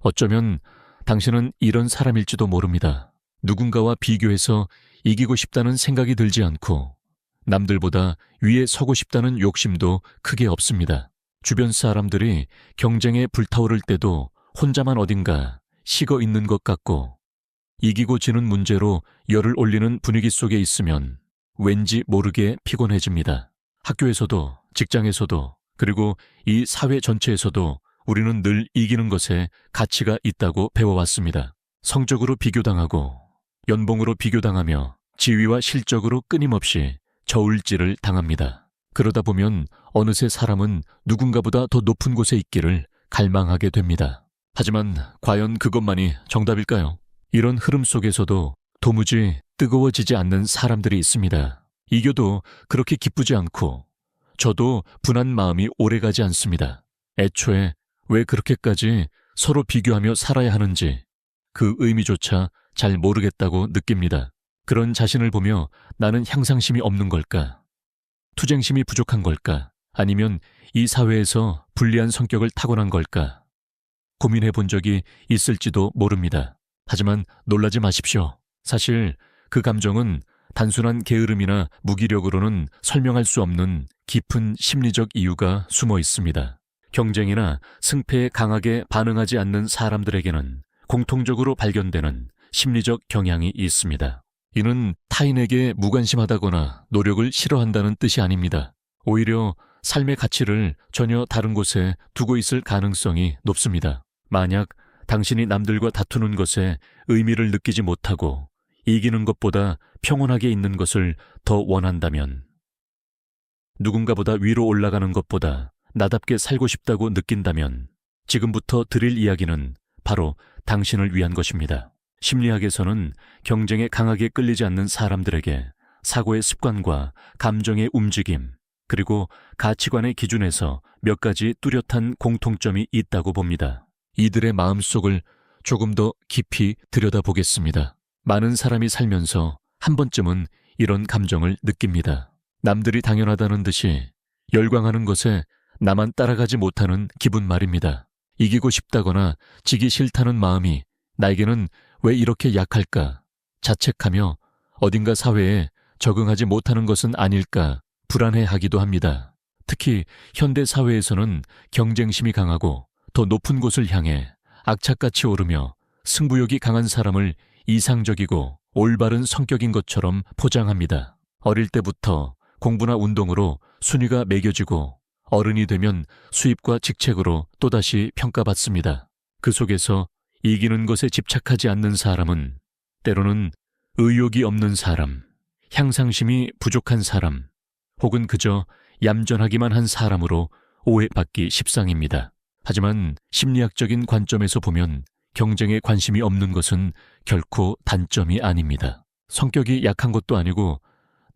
어쩌면 당신은 이런 사람일지도 모릅니다. 누군가와 비교해서 이기고 싶다는 생각이 들지 않고 남들보다 위에 서고 싶다는 욕심도 크게 없습니다. 주변 사람들이 경쟁에 불타오를 때도 혼자만 어딘가 식어 있는 것 같고 이기고 지는 문제로 열을 올리는 분위기 속에 있으면 왠지 모르게 피곤해집니다. 학교에서도 직장에서도 그리고 이 사회 전체에서도 우리는 늘 이기는 것에 가치가 있다고 배워왔습니다. 성적으로 비교당하고 연봉으로 비교당하며 지위와 실적으로 끊임없이 저울질을 당합니다. 그러다 보면 어느새 사람은 누군가보다 더 높은 곳에 있기를 갈망하게 됩니다. 하지만 과연 그것만이 정답일까요? 이런 흐름 속에서도 도무지 뜨거워지지 않는 사람들이 있습니다. 이겨도 그렇게 기쁘지 않고 저도 분한 마음이 오래가지 않습니다. 애초에 왜 그렇게까지 서로 비교하며 살아야 하는지 그 의미조차 잘 모르겠다고 느낍니다. 그런 자신을 보며 나는 향상심이 없는 걸까? 투쟁심이 부족한 걸까? 아니면 이 사회에서 불리한 성격을 타고난 걸까? 고민해 본 적이 있을지도 모릅니다. 하지만 놀라지 마십시오. 사실 그 감정은 단순한 게으름이나 무기력으로는 설명할 수 없는 깊은 심리적 이유가 숨어 있습니다. 경쟁이나 승패에 강하게 반응하지 않는 사람들에게는 공통적으로 발견되는 심리적 경향이 있습니다. 이는 타인에게 무관심하다거나 노력을 싫어한다는 뜻이 아닙니다. 오히려 삶의 가치를 전혀 다른 곳에 두고 있을 가능성이 높습니다. 만약 당신이 남들과 다투는 것에 의미를 느끼지 못하고 이기는 것보다 평온하게 있는 것을 더 원한다면, 누군가보다 위로 올라가는 것보다 나답게 살고 싶다고 느낀다면 지금부터 드릴 이야기는 바로 당신을 위한 것입니다. 심리학에서는 경쟁에 강하게 끌리지 않는 사람들에게 사고의 습관과 감정의 움직임, 그리고 가치관의 기준에서 몇 가지 뚜렷한 공통점이 있다고 봅니다. 이들의 마음속을 조금 더 깊이 들여다보겠습니다. 많은 사람이 살면서 한 번쯤은 이런 감정을 느낍니다. 남들이 당연하다는 듯이 열광하는 것에 나만 따라가지 못하는 기분 말입니다. 이기고 싶다거나 지기 싫다는 마음이 나에게는 왜 이렇게 약할까? 자책하며 어딘가 사회에 적응하지 못하는 것은 아닐까 불안해하기도 합니다. 특히 현대 사회에서는 경쟁심이 강하고 더 높은 곳을 향해 악착같이 오르며 승부욕이 강한 사람을 이상적이고 올바른 성격인 것처럼 포장합니다. 어릴 때부터 공부나 운동으로 순위가 매겨지고 어른이 되면 수입과 직책으로 또다시 평가받습니다. 그 속에서 이기는 것에 집착하지 않는 사람은 때로는 의욕이 없는 사람, 향상심이 부족한 사람, 혹은 그저 얌전하기만 한 사람으로 오해받기 십상입니다. 하지만 심리학적인 관점에서 보면 경쟁에 관심이 없는 것은 결코 단점이 아닙니다. 성격이 약한 것도 아니고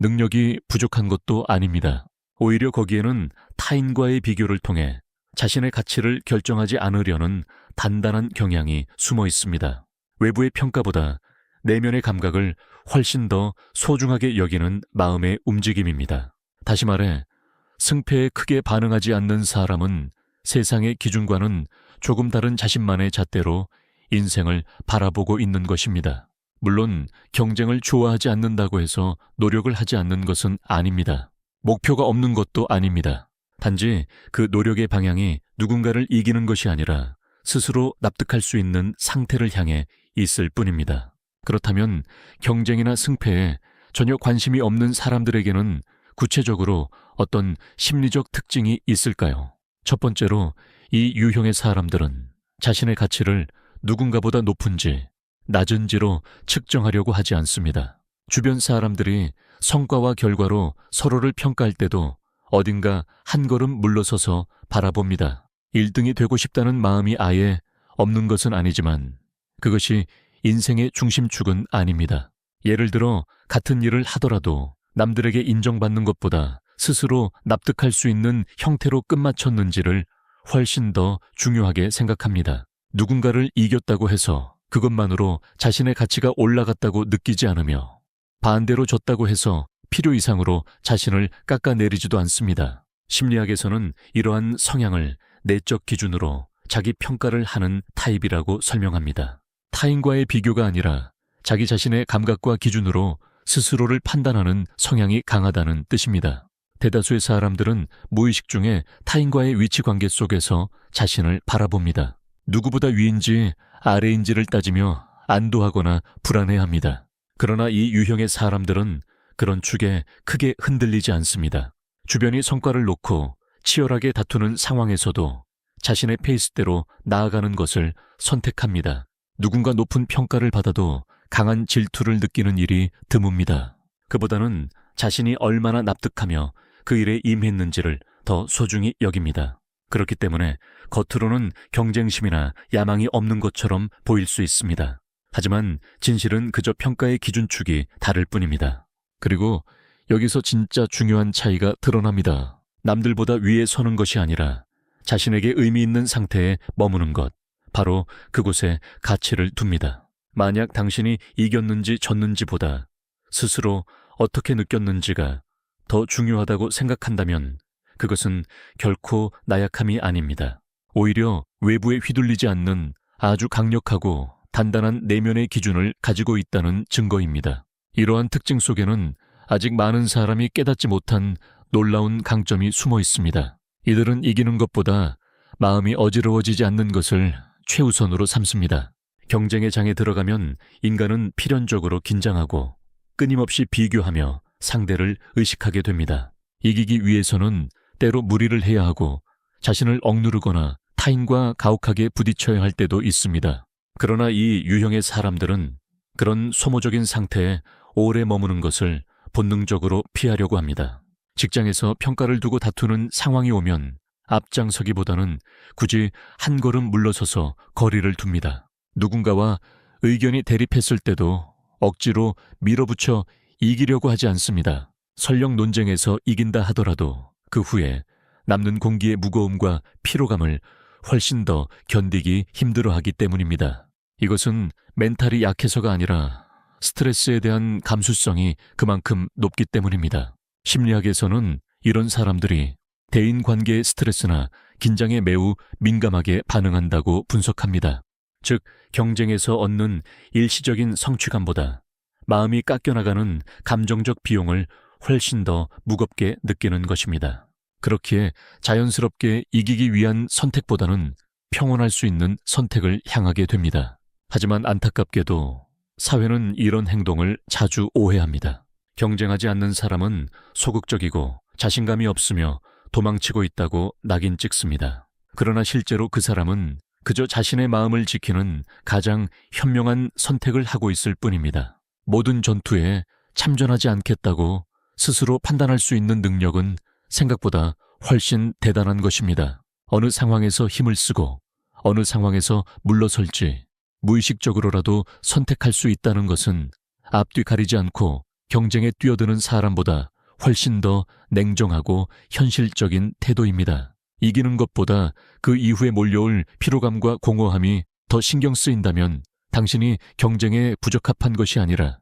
능력이 부족한 것도 아닙니다. 오히려 거기에는 타인과의 비교를 통해 자신의 가치를 결정하지 않으려는 단단한 경향이 숨어 있습니다. 외부의 평가보다 내면의 감각을 훨씬 더 소중하게 여기는 마음의 움직임입니다. 다시 말해, 승패에 크게 반응하지 않는 사람은 세상의 기준과는 조금 다른 자신만의 잣대로 인생을 바라보고 있는 것입니다. 물론 경쟁을 좋아하지 않는다고 해서 노력을 하지 않는 것은 아닙니다. 목표가 없는 것도 아닙니다. 단지 그 노력의 방향이 누군가를 이기는 것이 아니라 스스로 납득할 수 있는 상태를 향해 있을 뿐입니다. 그렇다면 경쟁이나 승패에 전혀 관심이 없는 사람들에게는 구체적으로 어떤 심리적 특징이 있을까요? 첫 번째로, 이 유형의 사람들은 자신의 가치를 누군가보다 높은지 낮은지로 측정하려고 하지 않습니다. 주변 사람들이 성과와 결과로 서로를 평가할 때도 어딘가 한 걸음 물러서서 바라봅니다. 1등이 되고 싶다는 마음이 아예 없는 것은 아니지만 그것이 인생의 중심축은 아닙니다. 예를 들어 같은 일을 하더라도 남들에게 인정받는 것보다 스스로 납득할 수 있는 형태로 끝마쳤는지를 훨씬 더 중요하게 생각합니다. 누군가를 이겼다고 해서 그것만으로 자신의 가치가 올라갔다고 느끼지 않으며 반대로 졌다고 해서 필요 이상으로 자신을 깎아내리지도 않습니다. 심리학에서는 이러한 성향을 내적 기준으로 자기 평가를 하는 타입이라고 설명합니다. 타인과의 비교가 아니라 자기 자신의 감각과 기준으로 스스로를 판단하는 성향이 강하다는 뜻입니다. 대다수의 사람들은 무의식 중에 타인과의 위치 관계 속에서 자신을 바라봅니다. 누구보다 위인지 아래인지를 따지며 안도하거나 불안해합니다. 그러나 이 유형의 사람들은 그런 축에 크게 흔들리지 않습니다. 주변이 성과를 놓고 치열하게 다투는 상황에서도 자신의 페이스대로 나아가는 것을 선택합니다. 누군가 높은 평가를 받아도 강한 질투를 느끼는 일이 드뭅니다. 그보다는 자신이 얼마나 납득하며 그 일에 임했는지를 더 소중히 여깁니다. 그렇기 때문에 겉으로는 경쟁심이나 야망이 없는 것처럼 보일 수 있습니다. 하지만 진실은 그저 평가의 기준축이 다를 뿐입니다. 그리고 여기서 진짜 중요한 차이가 드러납니다. 남들보다 위에 서는 것이 아니라 자신에게 의미 있는 상태에 머무는 것, 바로 그곳에 가치를 둡니다. 만약 당신이 이겼는지 졌는지보다 스스로 어떻게 느꼈는지가 더 중요하다고 생각한다면 그것은 결코 나약함이 아닙니다. 오히려 외부에 휘둘리지 않는 아주 강력하고 단단한 내면의 기준을 가지고 있다는 증거입니다. 이러한 특징 속에는 아직 많은 사람이 깨닫지 못한 놀라운 강점이 숨어 있습니다. 이들은 이기는 것보다 마음이 어지러워지지 않는 것을 최우선으로 삼습니다. 경쟁의 장에 들어가면 인간은 필연적으로 긴장하고 끊임없이 비교하며 상대를 의식하게 됩니다. 이기기 위해서는 때로 무리를 해야 하고 자신을 억누르거나 타인과 가혹하게 부딪혀야 할 때도 있습니다. 그러나 이 유형의 사람들은 그런 소모적인 상태에 오래 머무는 것을 본능적으로 피하려고 합니다. 직장에서 평가를 두고 다투는 상황이 오면 앞장서기보다는 굳이 한 걸음 물러서서 거리를 둡니다. 누군가와 의견이 대립했을 때도 억지로 밀어붙여 이기려고 하지 않습니다. 설령 논쟁에서 이긴다 하더라도 그 후에 남는 공기의 무거움과 피로감을 훨씬 더 견디기 힘들어하기 때문입니다. 이것은 멘탈이 약해서가 아니라 스트레스에 대한 감수성이 그만큼 높기 때문입니다. 심리학에서는 이런 사람들이 대인관계의 스트레스나 긴장에 매우 민감하게 반응한다고 분석합니다. 즉, 경쟁에서 얻는 일시적인 성취감보다 마음이 깎여나가는 감정적 비용을 훨씬 더 무겁게 느끼는 것입니다. 그렇기에 자연스럽게 이기기 위한 선택보다는 평온할 수 있는 선택을 향하게 됩니다. 하지만 안타깝게도 사회는 이런 행동을 자주 오해합니다. 경쟁하지 않는 사람은 소극적이고 자신감이 없으며 도망치고 있다고 낙인 찍습니다. 그러나 실제로 그 사람은 그저 자신의 마음을 지키는 가장 현명한 선택을 하고 있을 뿐입니다. 모든 전투에 참전하지 않겠다고 스스로 판단할 수 있는 능력은 생각보다 훨씬 대단한 것입니다. 어느 상황에서 힘을 쓰고 어느 상황에서 물러설지 무의식적으로라도 선택할 수 있다는 것은 앞뒤 가리지 않고 경쟁에 뛰어드는 사람보다 훨씬 더 냉정하고 현실적인 태도입니다. 이기는 것보다 그 이후에 몰려올 피로감과 공허함이 더 신경 쓰인다면 당신이 경쟁에 부적합한 것이 아니라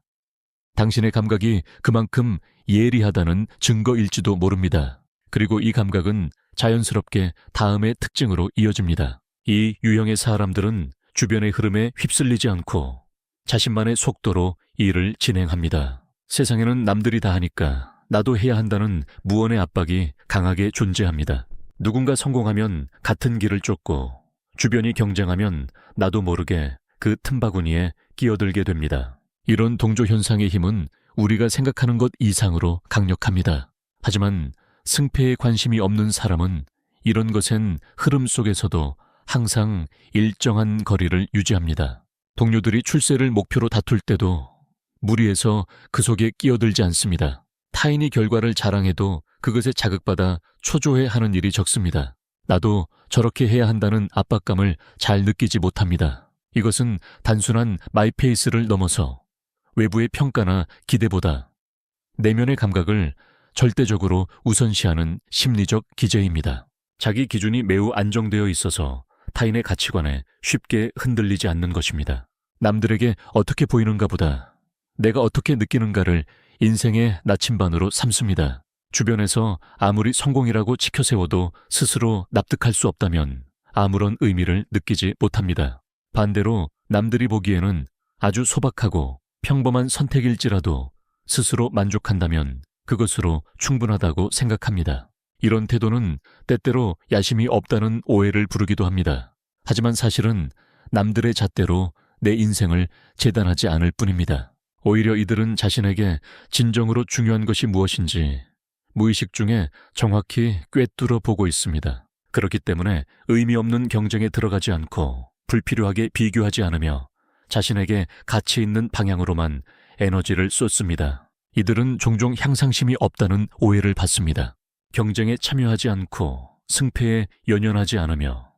당신의 감각이 그만큼 예리하다는 증거일지도 모릅니다. 그리고 이 감각은 자연스럽게 다음의 특징으로 이어집니다. 이 유형의 사람들은 주변의 흐름에 휩쓸리지 않고 자신만의 속도로 일을 진행합니다. 세상에는 남들이 다 하니까 나도 해야 한다는 무언의 압박이 강하게 존재합니다. 누군가 성공하면 같은 길을 쫓고 주변이 경쟁하면 나도 모르게 그 틈바구니에 끼어들게 됩니다. 이런 동조 현상의 힘은 우리가 생각하는 것 이상으로 강력합니다. 하지만 승패에 관심이 없는 사람은 이런 것엔 흐름 속에서도 항상 일정한 거리를 유지합니다. 동료들이 출세를 목표로 다툴 때도 무리해서 그 속에 끼어들지 않습니다. 타인이 결과를 자랑해도 그것에 자극받아 초조해하는 일이 적습니다. 나도 저렇게 해야 한다는 압박감을 잘 느끼지 못합니다. 이것은 단순한 마이페이스를 넘어서 외부의 평가나 기대보다 내면의 감각을 절대적으로 우선시하는 심리적 기제입니다. 자기 기준이 매우 안정되어 있어서 타인의 가치관에 쉽게 흔들리지 않는 것입니다. 남들에게 어떻게 보이는가 보다 내가 어떻게 느끼는가를 인생의 나침반으로 삼습니다. 주변에서 아무리 성공이라고 치켜세워도 스스로 납득할 수 없다면 아무런 의미를 느끼지 못합니다. 반대로 남들이 보기에는 아주 소박하고 평범한 선택일지라도 스스로 만족한다면 그것으로 충분하다고 생각합니다. 이런 태도는 때때로 야심이 없다는 오해를 부르기도 합니다. 하지만 사실은 남들의 잣대로 내 인생을 재단하지 않을 뿐입니다. 오히려 이들은 자신에게 진정으로 중요한 것이 무엇인지 무의식 중에 정확히 꿰뚫어 보고 있습니다. 그렇기 때문에 의미 없는 경쟁에 들어가지 않고 불필요하게 비교하지 않으며 자신에게 가치 있는 방향으로만 에너지를 쏟습니다. 이들은 종종 향상심이 없다는 오해를 받습니다. 경쟁에 참여하지 않고 승패에 연연하지 않으며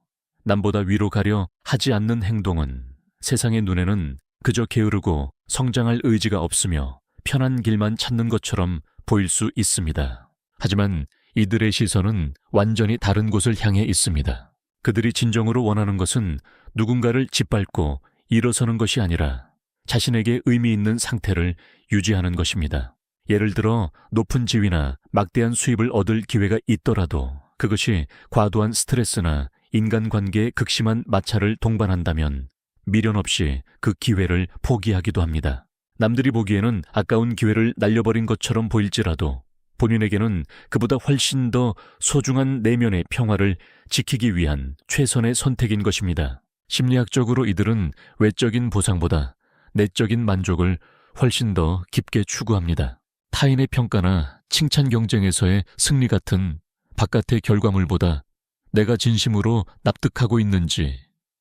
남보다 위로 가려 하지 않는 행동은 세상의 눈에는 그저 게으르고 성장할 의지가 없으며 편한 길만 찾는 것처럼 보일 수 있습니다. 하지만 이들의 시선은 완전히 다른 곳을 향해 있습니다. 그들이 진정으로 원하는 것은 누군가를 짓밟고 일어서는 것이 아니라 자신에게 의미 있는 상태를 유지하는 것입니다. 예를 들어 높은 지위나 막대한 수입을 얻을 기회가 있더라도 그것이 과도한 스트레스나 인간관계에 극심한 마찰을 동반한다면 미련 없이 그 기회를 포기하기도 합니다. 남들이 보기에는 아까운 기회를 날려버린 것처럼 보일지라도 본인에게는 그보다 훨씬 더 소중한 내면의 평화를 지키기 위한 최선의 선택인 것입니다. 심리학적으로 이들은 외적인 보상보다 내적인 만족을 훨씬 더 깊게 추구합니다. 타인의 평가나 칭찬 경쟁에서의 승리 같은 바깥의 결과물보다 내가 진심으로 납득하고 있는지,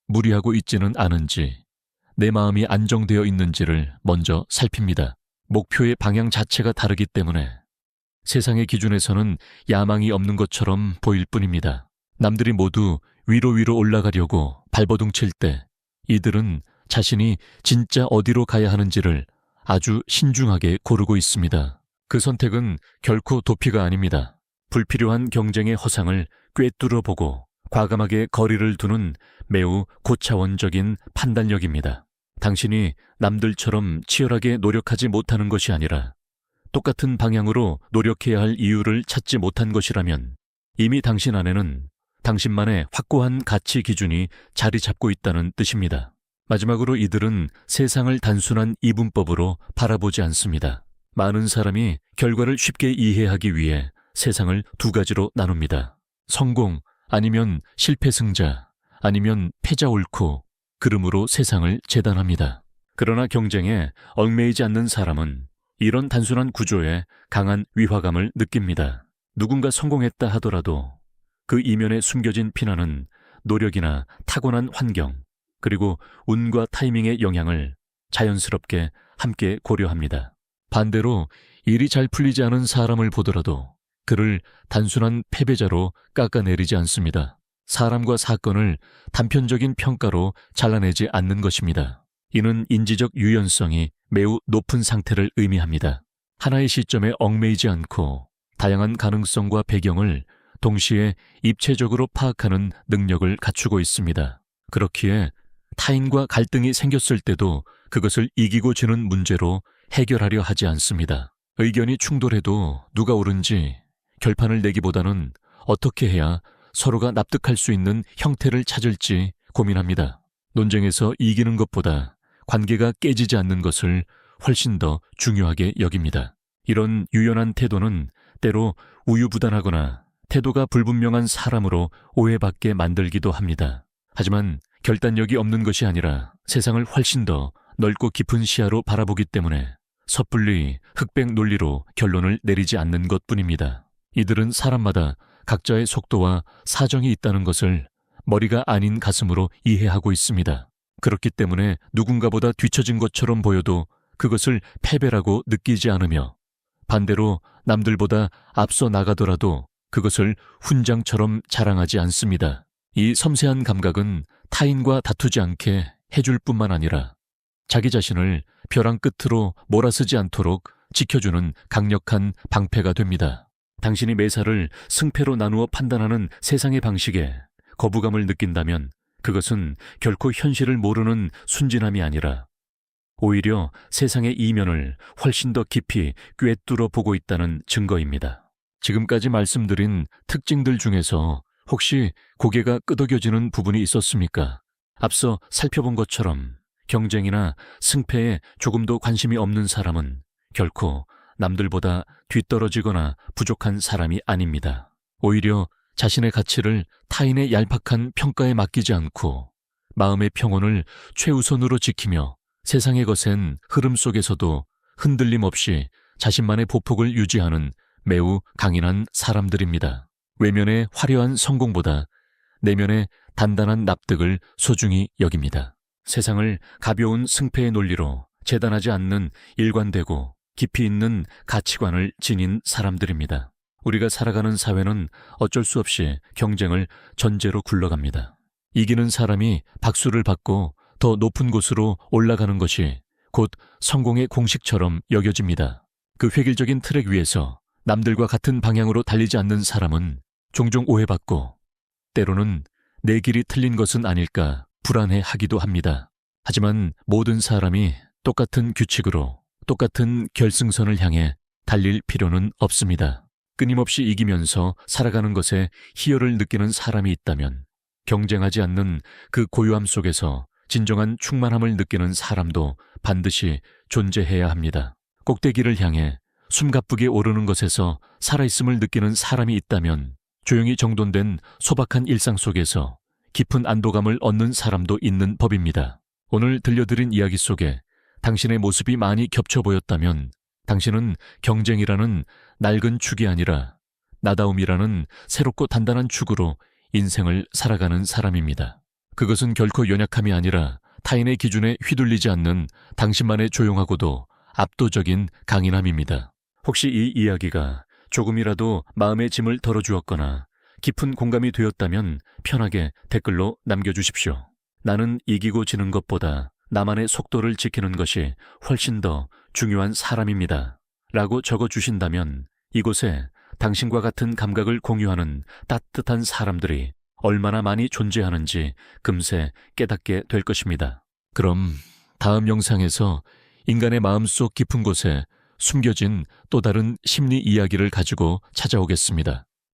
무리하고 있지는 않은지, 내 마음이 안정되어 있는지를 먼저 살핍니다. 목표의 방향 자체가 다르기 때문에 세상의 기준에서는 야망이 없는 것처럼 보일 뿐입니다. 남들이 모두 위로 올라가려고 발버둥 칠 때 이들은 자신이 진짜 어디로 가야 하는지를 아주 신중하게 고르고 있습니다. 그 선택은 결코 도피가 아닙니다. 불필요한 경쟁의 허상을 꿰뚫어 보고 과감하게 거리를 두는 매우 고차원적인 판단력입니다. 당신이 남들처럼 치열하게 노력하지 못하는 것이 아니라 똑같은 방향으로 노력해야 할 이유를 찾지 못한 것이라면 이미 당신 안에는 당신만의 확고한 가치 기준이 자리 잡고 있다는 뜻입니다. 마지막으로 이들은 세상을 단순한 이분법으로 바라보지 않습니다. 많은 사람이 결과를 쉽게 이해하기 위해 세상을 두 가지로 나눕니다. 성공 아니면 실패 승자 아니면 패자 옳고 그름으로 세상을 재단합니다. 그러나 경쟁에 얽매이지 않는 사람은 이런 단순한 구조에 강한 위화감을 느낍니다. 누군가 성공했다 하더라도 그 이면에 숨겨진 피나는 노력이나 타고난 환경, 그리고 운과 타이밍의 영향을 자연스럽게 함께 고려합니다. 반대로 일이 잘 풀리지 않은 사람을 보더라도 그를 단순한 패배자로 깎아내리지 않습니다. 사람과 사건을 단편적인 평가로 잘라내지 않는 것입니다. 이는 인지적 유연성이 매우 높은 상태를 의미합니다. 하나의 시점에 얽매이지 않고 다양한 가능성과 배경을 동시에 입체적으로 파악하는 능력을 갖추고 있습니다. 그렇기에 타인과 갈등이 생겼을 때도 그것을 이기고 지는 문제로 해결하려 하지 않습니다. 의견이 충돌해도 누가 옳은지 결판을 내기보다는 어떻게 해야 서로가 납득할 수 있는 형태를 찾을지 고민합니다. 논쟁에서 이기는 것보다 관계가 깨지지 않는 것을 훨씬 더 중요하게 여깁니다. 이런 유연한 태도는 때로 우유부단하거나 태도가 불분명한 사람으로 오해받게 만들기도 합니다. 하지만 결단력이 없는 것이 아니라 세상을 훨씬 더 넓고 깊은 시야로 바라보기 때문에 섣불리 흑백 논리로 결론을 내리지 않는 것뿐입니다. 이들은 사람마다 각자의 속도와 사정이 있다는 것을 머리가 아닌 가슴으로 이해하고 있습니다. 그렇기 때문에 누군가보다 뒤처진 것처럼 보여도 그것을 패배라고 느끼지 않으며 반대로 남들보다 앞서 나가더라도 그것을 훈장처럼 자랑하지 않습니다. 이 섬세한 감각은 타인과 다투지 않게 해줄 뿐만 아니라 자기 자신을 벼랑 끝으로 몰아쓰지 않도록 지켜주는 강력한 방패가 됩니다. 당신이 매사를 승패로 나누어 판단하는 세상의 방식에 거부감을 느낀다면 그것은 결코 현실을 모르는 순진함이 아니라 오히려 세상의 이면을 훨씬 더 깊이 꿰뚫어 보고 있다는 증거입니다. 지금까지 말씀드린 특징들 중에서 혹시 고개가 끄덕여지는 부분이 있었습니까? 앞서 살펴본 것처럼 경쟁이나 승패에 조금도 관심이 없는 사람은 결코 남들보다 뒤떨어지거나 부족한 사람이 아닙니다. 오히려 자신의 가치를 타인의 얄팍한 평가에 맡기지 않고 마음의 평온을 최우선으로 지키며 세상의 거센 흐름 속에서도 흔들림 없이 자신만의 보폭을 유지하는 매우 강인한 사람들입니다. 외면의 화려한 성공보다 내면의 단단한 납득을 소중히 여깁니다. 세상을 가벼운 승패의 논리로 재단하지 않는 일관되고 깊이 있는 가치관을 지닌 사람들입니다. 우리가 살아가는 사회는 어쩔 수 없이 경쟁을 전제로 굴러갑니다. 이기는 사람이 박수를 받고 더 높은 곳으로 올라가는 것이 곧 성공의 공식처럼 여겨집니다. 그 획일적인 트랙 위에서 남들과 같은 방향으로 달리지 않는 사람은 종종 오해받고 때로는 내 길이 틀린 것은 아닐까 불안해하기도 합니다. 하지만 모든 사람이 똑같은 규칙으로 똑같은 결승선을 향해 달릴 필요는 없습니다. 끊임없이 이기면서 살아가는 것에 희열을 느끼는 사람이 있다면 경쟁하지 않는 그 고요함 속에서 진정한 충만함을 느끼는 사람도 반드시 존재해야 합니다. 꼭대기를 향해 숨가쁘게 오르는 것에서 살아있음을 느끼는 사람이 있다면 조용히 정돈된 소박한 일상 속에서 깊은 안도감을 얻는 사람도 있는 법입니다. 오늘 들려드린 이야기 속에 당신의 모습이 많이 겹쳐 보였다면 당신은 경쟁이라는 낡은 축이 아니라 나다움이라는 새롭고 단단한 축으로 인생을 살아가는 사람입니다. 그것은 결코 연약함이 아니라 타인의 기준에 휘둘리지 않는 당신만의 조용하고도 압도적인 강인함입니다. 혹시 이 이야기가 조금이라도 마음의 짐을 덜어주었거나 깊은 공감이 되었다면 편하게 댓글로 남겨주십시오. 나는 이기고 지는 것보다 나만의 속도를 지키는 것이 훨씬 더 중요한 사람입니다. 라고 적어주신다면 이곳에 당신과 같은 감각을 공유하는 따뜻한 사람들이 얼마나 많이 존재하는지 금세 깨닫게 될 것입니다. 그럼 다음 영상에서 인간의 마음속 깊은 곳에 숨겨진 또 다른 심리 이야기를 가지고 찾아오겠습니다.